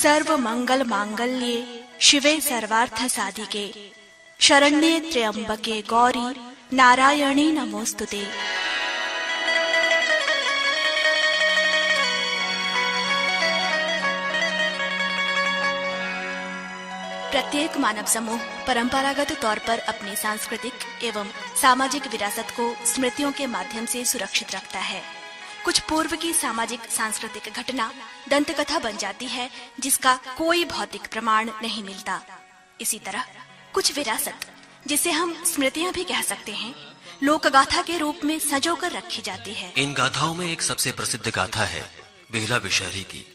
सर्व मंगल मांगल्ये शिवे सर्वार्थ साधिके शरण्ये त्र्यंबके गौरी नारायणी नमोस्तुते। प्रत्येक मानव समूह परंपरागत तौर पर अपनी सांस्कृतिक एवं सामाजिक विरासत को स्मृतियों के माध्यम से सुरक्षित रखता है। कुछ पूर्व की सामाजिक सांस्कृतिक घटना दंतकथा बन जाती है जिसका कोई भौतिक प्रमाण नहीं मिलता। इसी तरह कुछ विरासत, जिसे हम स्मृतियां भी कह सकते हैं, लोक गाथा के रूप में संजोकर रखी जाती है। इन गाथाओं में एक सबसे प्रसिद्ध गाथा है बिहुला विषहरी की,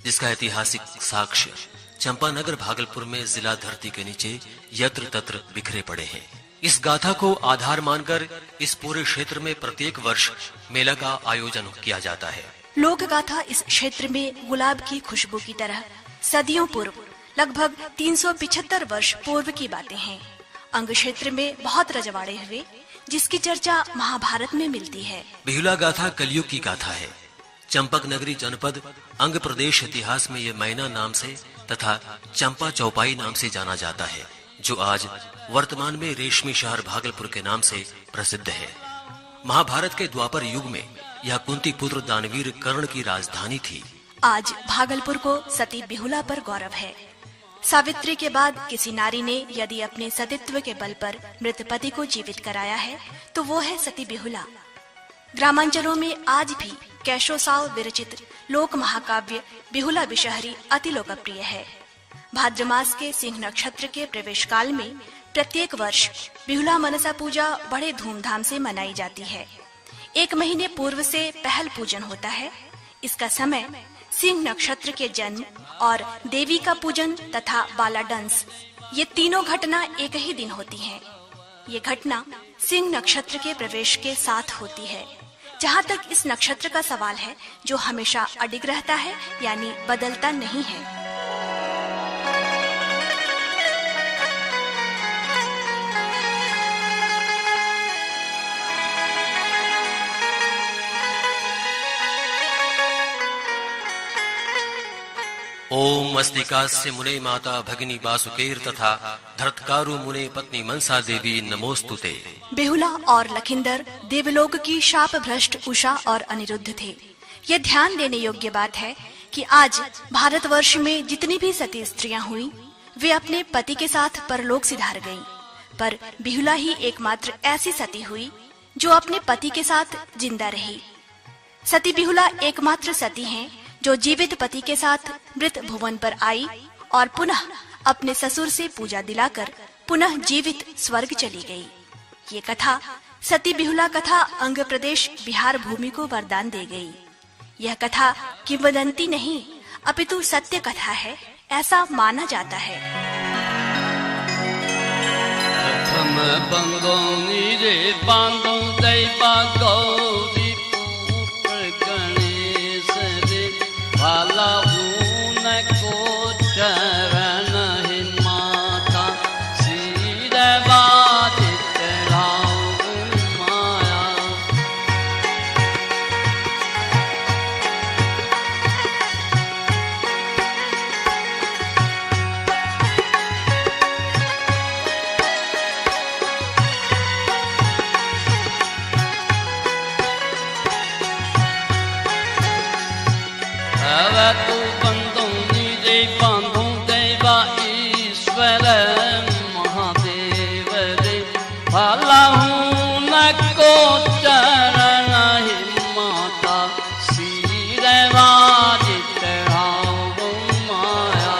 जिसका ऐतिहासिक साक्ष्य चंपानगर भागलपुर में जिला धरती के नीचे यत्र तत्र बिखरे पड़े हैं। इस गाथा को आधार मानकर इस पूरे क्षेत्र में प्रत्येक वर्ष मेला का आयोजन किया जाता है। लोक गाथा इस क्षेत्र में गुलाब की खुशबू की तरह सदियों पूर्व, लगभग 375 वर्ष पूर्व की बातें हैं। अंग क्षेत्र में बहुत रजवाड़े हुए, जिसकी चर्चा महाभारत में मिलती है। बिहुला गाथा कलयुग की गाथा है। चंपक नगरी जनपद अंग प्रदेश इतिहास में ये मैना नाम से तथा चंपा चौपाई नाम से जाना जाता है, जो आज वर्तमान में रेशमी शहर भागलपुर के नाम से प्रसिद्ध है। महाभारत के द्वापर युग में यह कुंती पुत्र दानवीर कर्ण की राजधानी थी। आज भागलपुर को सती बिहुला पर गौरव है। सावित्री के बाद किसी नारी ने यदि अपने सतीत्व के बल पर मृत पति को जीवित कराया है तो वो है सती बिहुला। ग्रामांचलों में आज भी कैशो साव विरचित लोक महाकाव्य बिहुला विषहरी अति लोकप्रिय है। भाद्र मास के सिंह नक्षत्र के प्रवेश काल में प्रत्येक वर्ष बिहुला मनसा पूजा बड़े धूमधाम से मनाई जाती है। 1 महीने पूर्व से पहल पूजन होता है। इसका समय सिंह नक्षत्र के जन्म और देवी का पूजन तथा बाला डांस, ये तीनों घटना एक ही दिन होती हैं। ये घटना सिंह नक्षत्र के प्रवेश के साथ होती है। जहाँ तक इस नक्षत्र का सवाल है, जो हमेशा अडिग रहता है, यानी बदलता नहीं है। ओम मस्तिकास्य मुने माता भगिनी वासुकेर तथा धरतकारु मुने पत्नी मनसा देवी नमोस्तुते। बिहुला और लखिंदर देवलोक की शाप भ्रष्ट उषा और अनिरुद्ध थे। ये ध्यान देने योग्य बात है कि आज भारतवर्ष में जितनी भी सती स्त्रियां हुई, वे अपने पति के साथ परलोक सिधार गईं। पर बिहुला ही एकमात्र ऐसी सती हुई जो अपने पति के साथ जिंदा रही। सती बिहुला एकमात्र सती हैं जो जीवित पति के साथ मृत भुवन पर आई और पुनः अपने ससुर से पूजा दिलाकर पुनः जीवित स्वर्ग चली गई। ये कथा सती बिहुला कथा अंग प्रदेश बिहार भूमि को वरदान दे गई। यह कथा किंवदंती नहीं अपितु सत्य कथा है, ऐसा माना जाता है। भाला को चरण ही माता सिर बाधित माया। तू बंदों निजे बांधों देवा ईश्वर महादेव रे। भाला हूँ न को चरण ही माता सिर बाधित माया।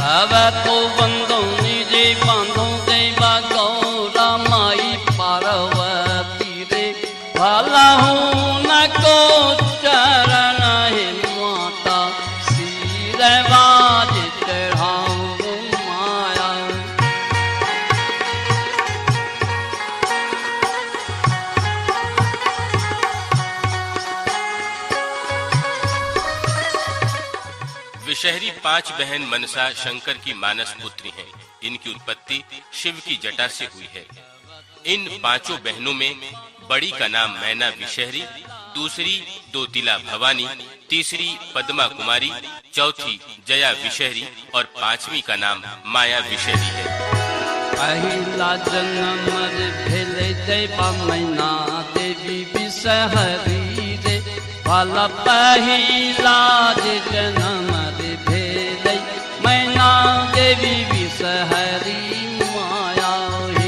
अब तो बंदों निजे बांधों देवा गौरा माई पार्वती रे। भाला हूँ न को चरण ही माता सिर बाधित माया। विषहरी 5 बहन मनसा शंकर की मानस पुत्री हैं। इनकी उत्पत्ति शिव की जटा से हुई है। इन 5 बहनों में बड़ी का नाम मैना विषहरी, दूसरी दोतिला भवानी, तीसरी पद्मा कुमारी, चौथी जया विषहरी और 5वीं का नाम माया विषहरी है। पहिला जन्म भेले देवा मैना देवी विषहरी रे, भला पहिला जन्म भेले मैना देवी विषहरी माया हे।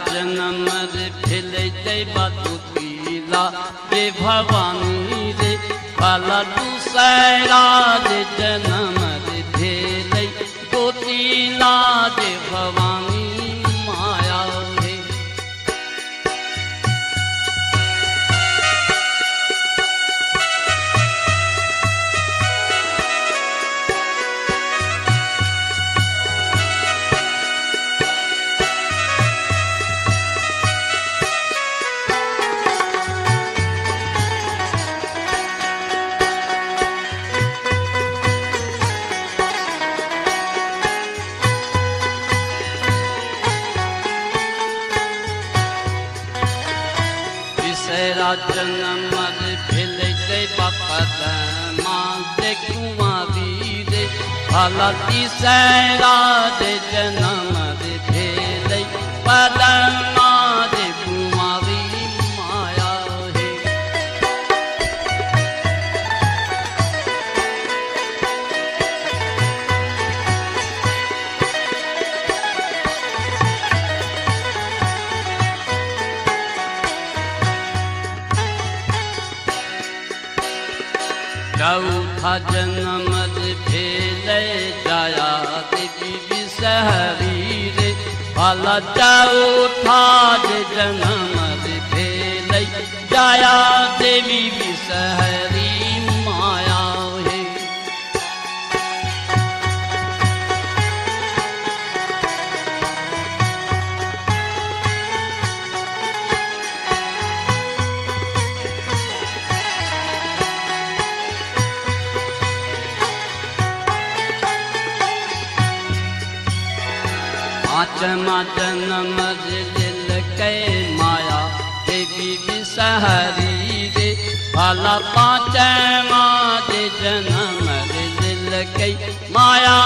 जन्म भेले देवा दुतिला रे भवानी रे, भला दूसरा जन्म भेले दुतिला रे भवानी माया हे। जन्म भेले देवा पद्मा कुमारी रे, भला तीसरा जन्म भेले पद्मा कुमारी माया हे। चौथा जन्म भेले जया देवी विषहरी रे, भला चौथा जन्म भेले जया देवी विषहरी माया हे। पांचवा जन्म दिलकै माया देवी विषहरी रे, भला 5वां जन्म दिलकै माया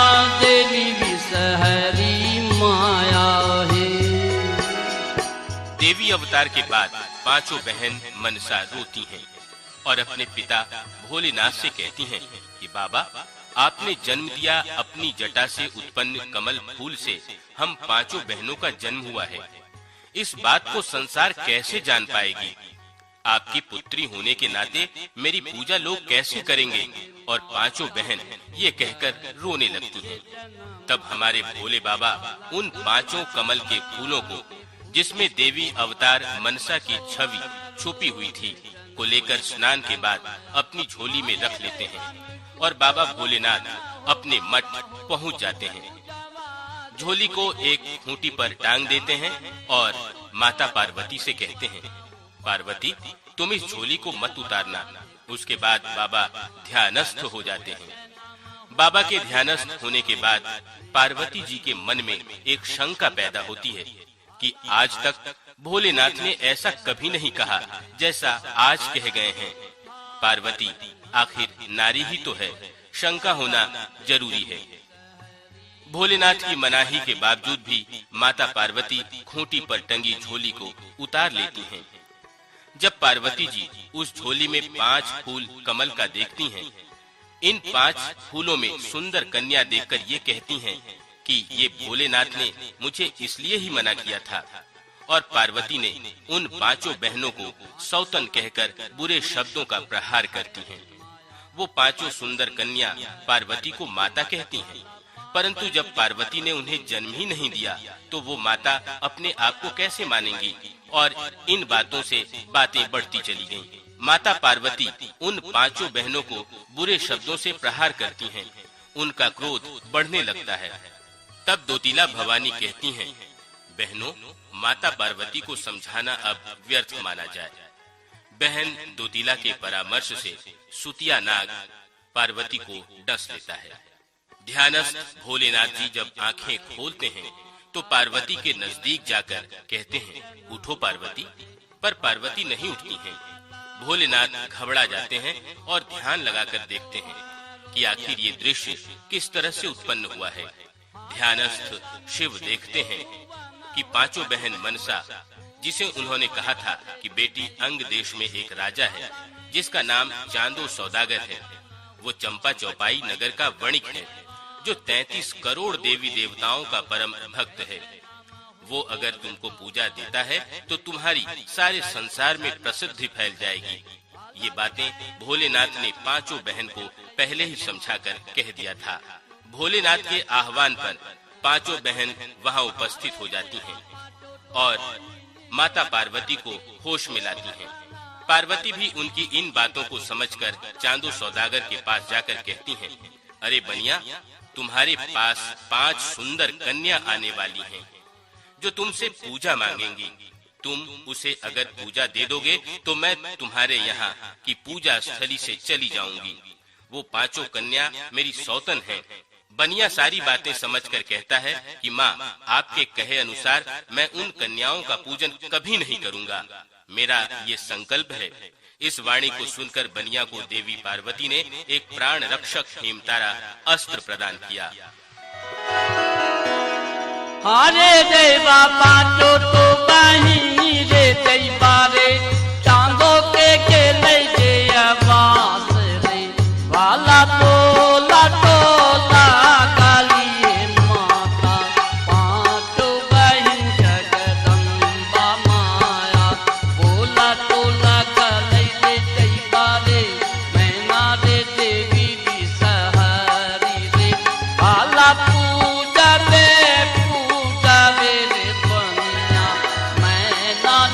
देवी विषहरी माया हे। देवी अवतार के बाद 5 बहन मनसा रोती हैं और अपने पिता भोलेनाथ से कहती हैं कि बाबा, आपने जन्म दिया, अपनी जटा से उत्पन्न कमल फूल से हम 5 बहनों का जन्म हुआ है। इस बात को संसार कैसे जान पाएगी? आपकी पुत्री होने के नाते मेरी पूजा लोग कैसे करेंगे? और 5 बहन ये कहकर रोने लगती हैं। तब हमारे भोले बाबा उन 5 कमल के फूलों को, जिसमें देवी अवतार मनसा की छवि छुपी हुई थी, को लेकर स्नान के बाद अपनी झोली में रख लेते हैं और बाबा भोलेनाथ अपने मठ पहुंच जाते हैं। झोली को एक खूंटी पर टांग देते हैं और माता पार्वती से कहते हैं, पार्वती, तुम इस झोली को मत उतारना। उसके बाद बाबा ध्यानस्थ हो जाते हैं। बाबा के ध्यानस्थ होने के बाद पार्वती जी के मन में एक शंका पैदा होती है कि आज तक भोलेनाथ ने ऐसा कभी नहीं कहा जैसा आज कह गए हैं। पार्वती आखिर नारी ही तो है, शंका होना जरूरी है। भोलेनाथ की मनाही के बावजूद भी माता पार्वती खूंटी पर टंगी झोली को उतार लेती हैं। जब पार्वती जी उस झोली में 5 फूल कमल का देखती हैं, इन 5 फूलों में सुंदर कन्या देखकर ये कहती हैं कि ये भोलेनाथ ने मुझे इसलिए ही मना किया था। और पार्वती ने उन 5 बहनों को सौतन कहकर बुरे शब्दों का प्रहार करती हैं। वो 5 सुंदर कन्या पार्वती को माता कहती हैं, परंतु जब पार्वती ने उन्हें जन्म ही नहीं दिया तो वो माता अपने आप को कैसे मानेंगी? और इन बातों से बातें बढ़ती चली गईं। माता पार्वती उन पांचों बहनों को बुरे शब्दों से प्रहार करती हैं। उनका क्रोध बढ़ने लगता है। तब दोतीला भवानी कहती हैं, बहनों, माता पार्वती को समझाना अब व्यर्थ माना जाए। बहन दोतीला के परामर्श से सुतिया नाग पार्वती को डस लेता है। ध्यानस्थ भोलेनाथ जी जब आंखें खोलते हैं तो पार्वती के नजदीक जाकर कहते हैं, उठो पार्वती। पर पार्वती नहीं उठती हैं। भोलेनाथ घबरा जाते हैं और ध्यान लगाकर देखते हैं कि आखिर ये दृश्य किस तरह से उत्पन्न हुआ है। ध्यानस्थ शिव देखते हैं कि पांचों बहन मनसा, जिसे उन्होंने कहा था कि बेटी अंग देश में एक राजा है जिसका नाम चांदो सौदागर है, वो चंपा चौपाई नगर का वणिक है जो 33 करोड़ देवी देवताओं का परम भक्त है। वो अगर तुमको पूजा देता है तो तुम्हारी सारे संसार में प्रसिद्धि फैल जाएगी। ये बातें भोलेनाथ ने पांचों बहन को पहले ही समझाकर कह दिया था। भोलेनाथ के आह्वान पर पांचों बहन वहां उपस्थित हो जाती हैं और माता पार्वती को होश में लाती हैं। पार्वती भी उनकी इन बातों को समझकर चांदो सौदागर के पास जाकर कहती हैं, अरे बनिया, तुम्हारे पास 5 सुंदर कन्या आने वाली हैं जो तुमसे पूजा मांगेंगी। तुम उसे अगर पूजा दे दोगे तो मैं तुम्हारे यहाँ की पूजा स्थली से चली जाऊंगी। वो पांचों कन्या मेरी सौतन हैं। बनिया सारी बातें समझकर कहता है कि माँ, आपके कहे अनुसार मैं उन कन्याओं का पूजन कभी नहीं करूंगा। मेरा ये संकल्प है। इस वाणी को सुनकर बनिया को देवी पार्वती ने एक प्राण रक्षक हेमतारा अस्त्र प्रदान किया। हरे देवा पांचो तो बहिनी रे दैवा रे, चांदो के ले जे आवास रे, वाला टोला टोला काली माता, पांचो बहिन जगदम्बा माया, बोला टोला काली रे दैवा रे, मैना रे देवी विषहरी रे, वाला पूजा रे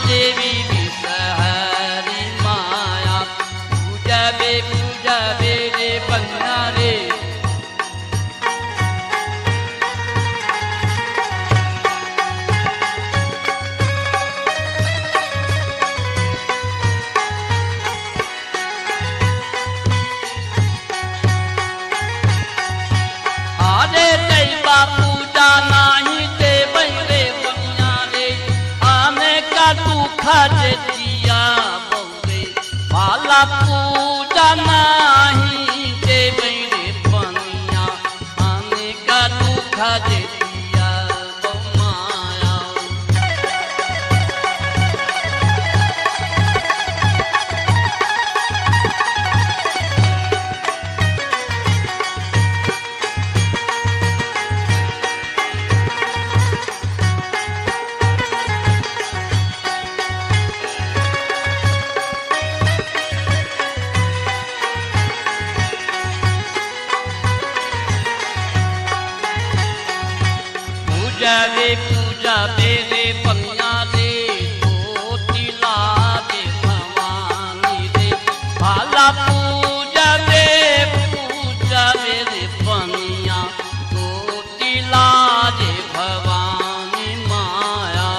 देवी विषहरी माया, पूजा बे रे बन्ना रे। अरे दैवा पूजा नहीं देवै रे बन्ना रे, आने का दुख दिया बौरे, वाला पूजा नहीं देवै रे बनिया, आने का दुख दिया माया। पूजा बेरे बनिया रे, दोतीला रे भवानी रे, भाला पूजा बेरे बनिया, दोतीला रे भवानी माया।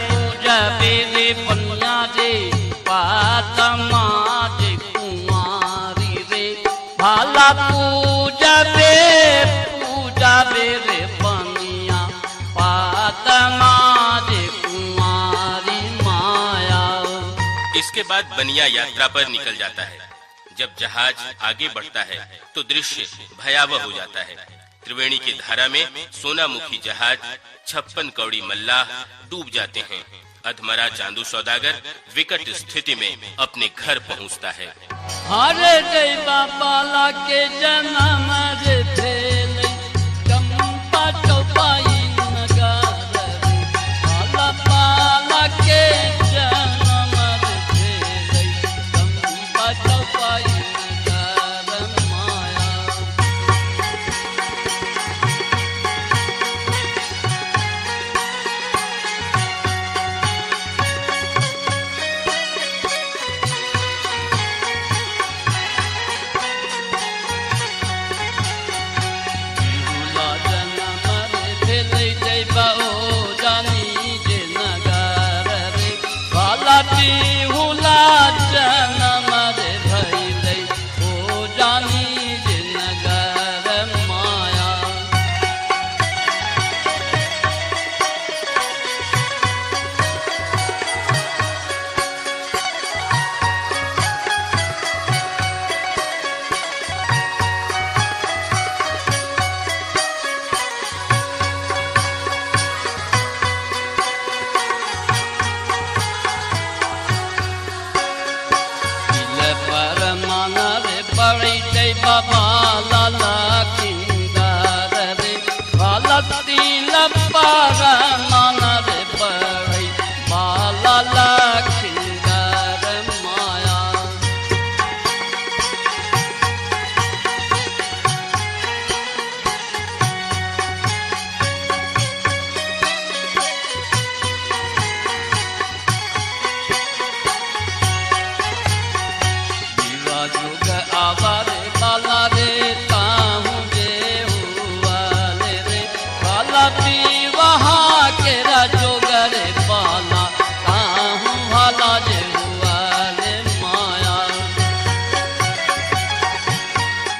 पूजा बेरे बनिया रे, पातमा रे कुमारी रे, भाला पूजा बेरे बनिया, पातमा रे कुमारी माया। इसके बाद बनिया यात्रा पर निकल जाता है। जब जहाज आगे बढ़ता है तो दृश्य भयावह हो जाता है। त्रिवेणी की धारा में सोनामुखी जहाज 56 कौड़ी मल्लाह डूब जाते हैं। अधमरा चांदू सौदागर विकट स्थिति में अपने घर पहुंचता है। हरे दैवा बाला के जन्म रे भेल, चंपा चौपाई नगर रे, बाला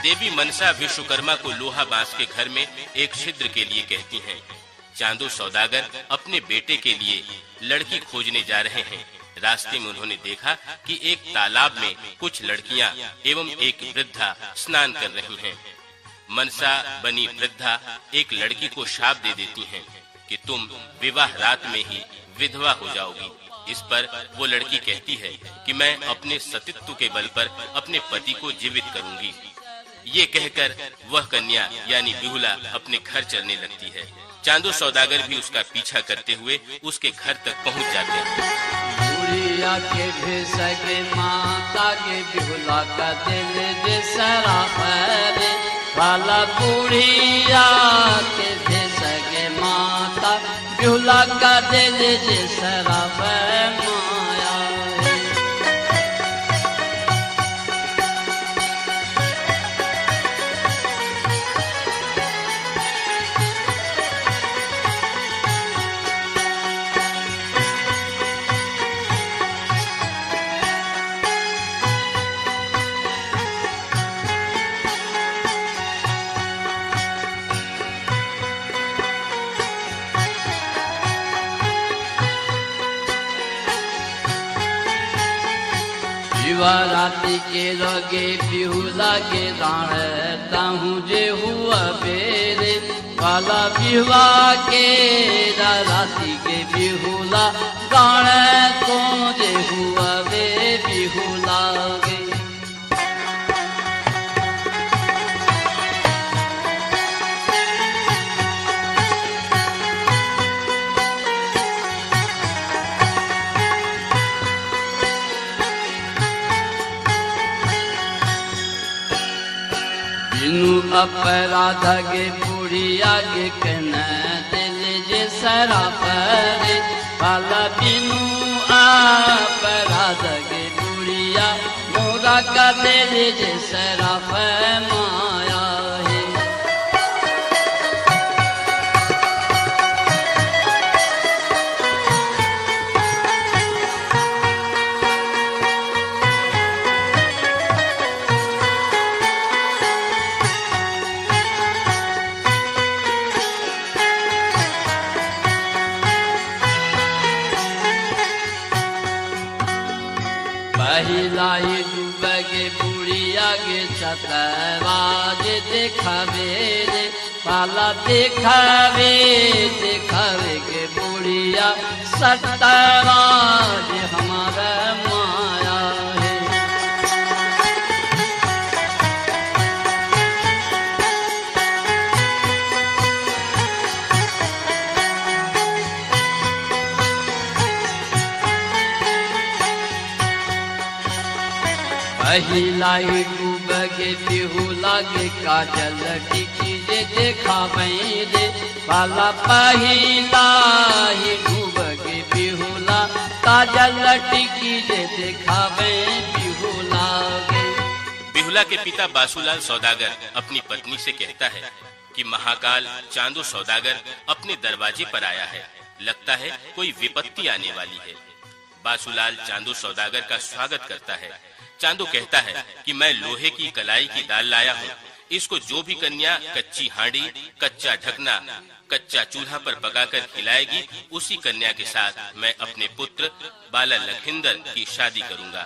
देवी मनसा विश्वकर्मा को लोहा बांस के घर में एक छिद्र के लिए कहती हैं। चांदो सौदागर अपने बेटे के लिए लड़की खोजने जा रहे हैं। रास्ते में उन्होंने देखा कि एक तालाब में कुछ लड़कियां एवं एक वृद्धा स्नान कर रही हैं। मनसा बनी वृद्धा एक लड़की को शाप दे देती हैं कि तुम विवाह रात में ही विधवा हो जाओगी। इस पर वो लड़की कहती है कि मैं अपने सतीत्व के बल पर अपने पति को जीवित करूंगी। ये कहकर वह कन्या यानी बिहुला अपने घर चलने लगती है। चांदो सौदागर भी उसका पीछा करते हुए उसके घर तक पहुंच जाते हैं। बुढ़िया के भेष के माता के बिहुला का दिल जसरा परे वाला, बुढ़िया के भेष के माता बिहुला का दिल जसरा माया। राती के लगे बिहुला के दाण ताहू जे हुआ बेरे वाला, बिहुआ के राती के बिहुला दाण तो जे हुआ बे बिहुला गे। अपराध गे बुढ़िया गे कहना दिल जे सरा परे वाला, बिनु अपराध गे बुढ़िया मोरा का दिल जे सरा माया है। पहिलाई डूबगे बुढ़िया गे छतवाज देखावे रे पाला, देखावे देखावे गे बुढ़िया सतवाज हमारा माया है। पहिलाई डूबगे बिहुला गे काजल टिकी जे देखावे रे पाला, पहिलाई डूबगे बिहुला काजल टिकी जे देखावे बिहुला गे। बिहुला के पिता बासुलाल सौदागर अपनी पत्नी से कहता है कि महाकाल चांदो सौदागर अपने दरवाजे पर आया है, लगता है कोई विपत्ति आने वाली है। बासुलाल चांदो सौदागर का स्वागत करता है। चांदो कहता है कि मैं लोहे की कलाई की दाल लाया हूँ, इसको जो भी कन्या कच्ची हांडी, कच्चा ढकना, कच्चा चूल्हा पर पकाकर खिलाएगी, उसी कन्या के साथ मैं अपने पुत्र बाला लखिंदर की शादी करूंगा।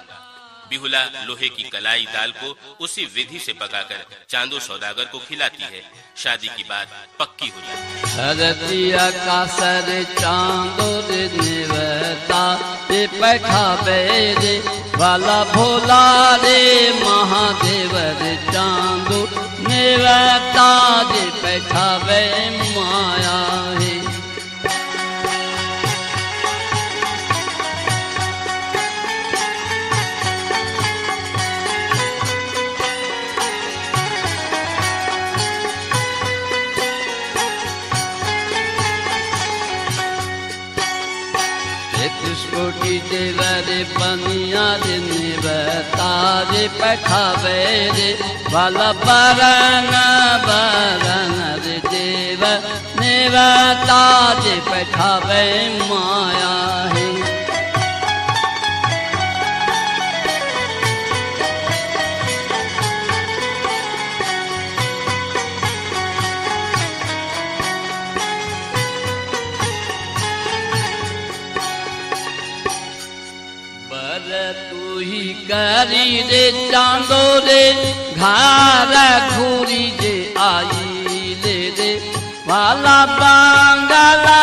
बिहुला लोहे की कलाई दाल को उसी विधि से पकाकर चांदो सौदागर को खिलाती है। शादी की बात पक्की हो जाती है। का सर चांदो निवता बैठावे रे वाला, भोला रे महादेव रे चांदो निवता जे बैठावे माया है। कोटि देवरे पनिया रे निवता रे बैठावे रे वाला, बरन बरन रे देव निवता जे बैठावे माया है। करी रे चांदो रे घर घूरी जे आई ले रे वाला बांगला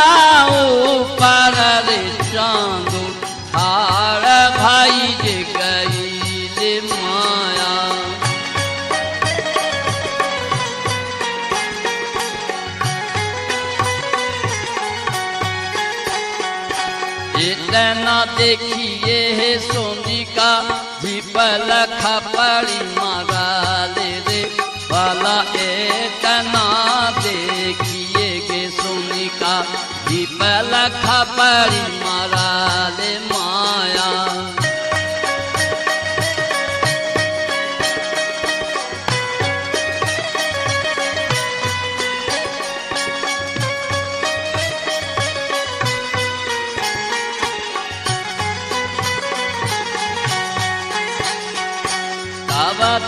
ऊपर रे चांदो हार भाई जे गई रे माया। इतना देखिए है सोनिका जीपल खपड़ी मारा ले रे वाला इतना देखिए गे सोनिका जीपल खपड़ी मारा ले माया।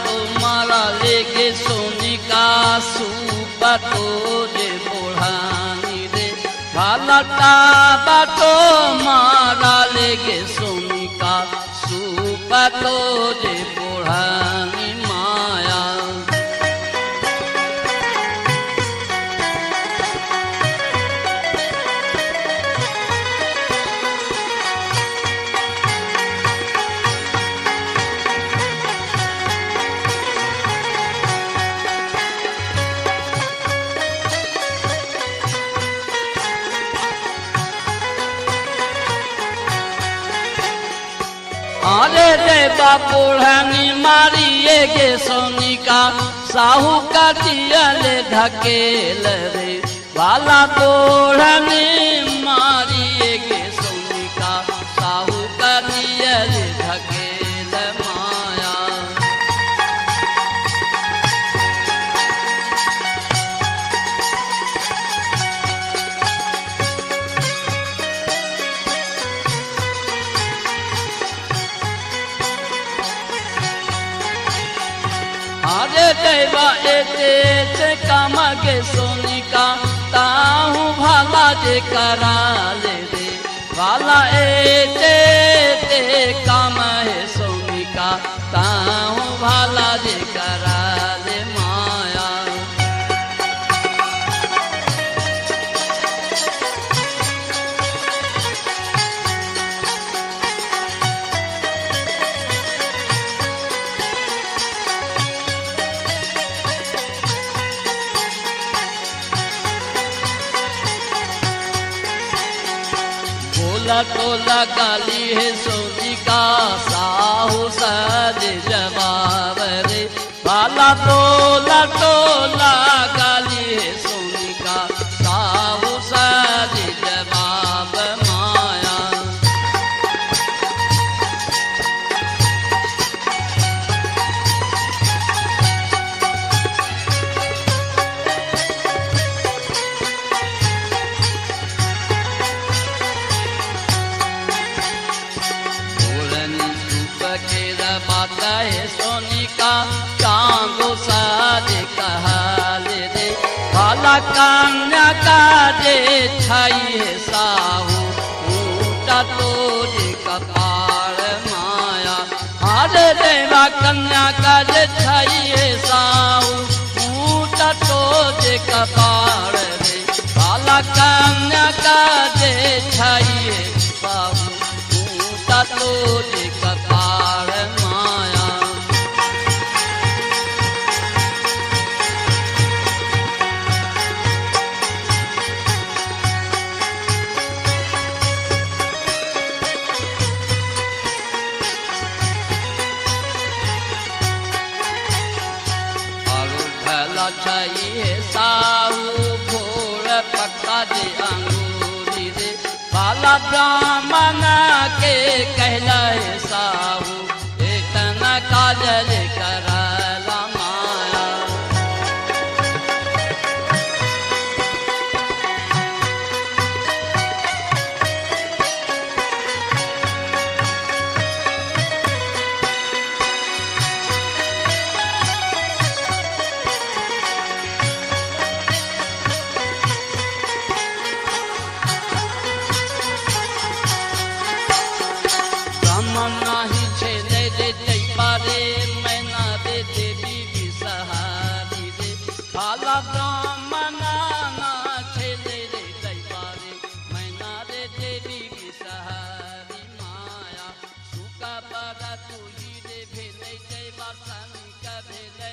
तुम्हारा लेके सोनिका सुपा तो जे बोढ़ानी रे भाला टाबा तो मारा लेके सोनिका सुपा तो जे बोढ़ानी माया। अरे देवा बुढ़ानी मारिए गे सोनिका साहू का दियले धकेल रे वाला बुढ़ानी मारिए गे सोनिका साहू का दियले धकेल माया। अरे देवा एते काम के सोनिका ताहू भाला जे करा ले रे वाला एते काम है सोनिका ताहू भाला जे करा ले माया। टोला गाली है सोनिका साहू सज जवाब रे वाला टोला गाली है सोनिका साहू सज जवाब माया। सोनिका चांदो साज कहले रे भाला कन्या का जे छाई है साहू ऊटा तो जे कपार माया। हरे देवा कन्या का जे छाई है साहू ऊटा तो जे कपार रे भाला कन्या का जे छाई है साहू ऊटा तो जे कपार माया। चाहिए साहू भोर पक्का जे अंगूरी रे वाला ब्राह्मण के कहला है साहू इतना काजल करला माया। भाला ब्राह्मणा ना छेले रे दैवारे मैना रे देवी विषहारी माया सुका बड़ा तू ही रे भेले जय बासन का भेले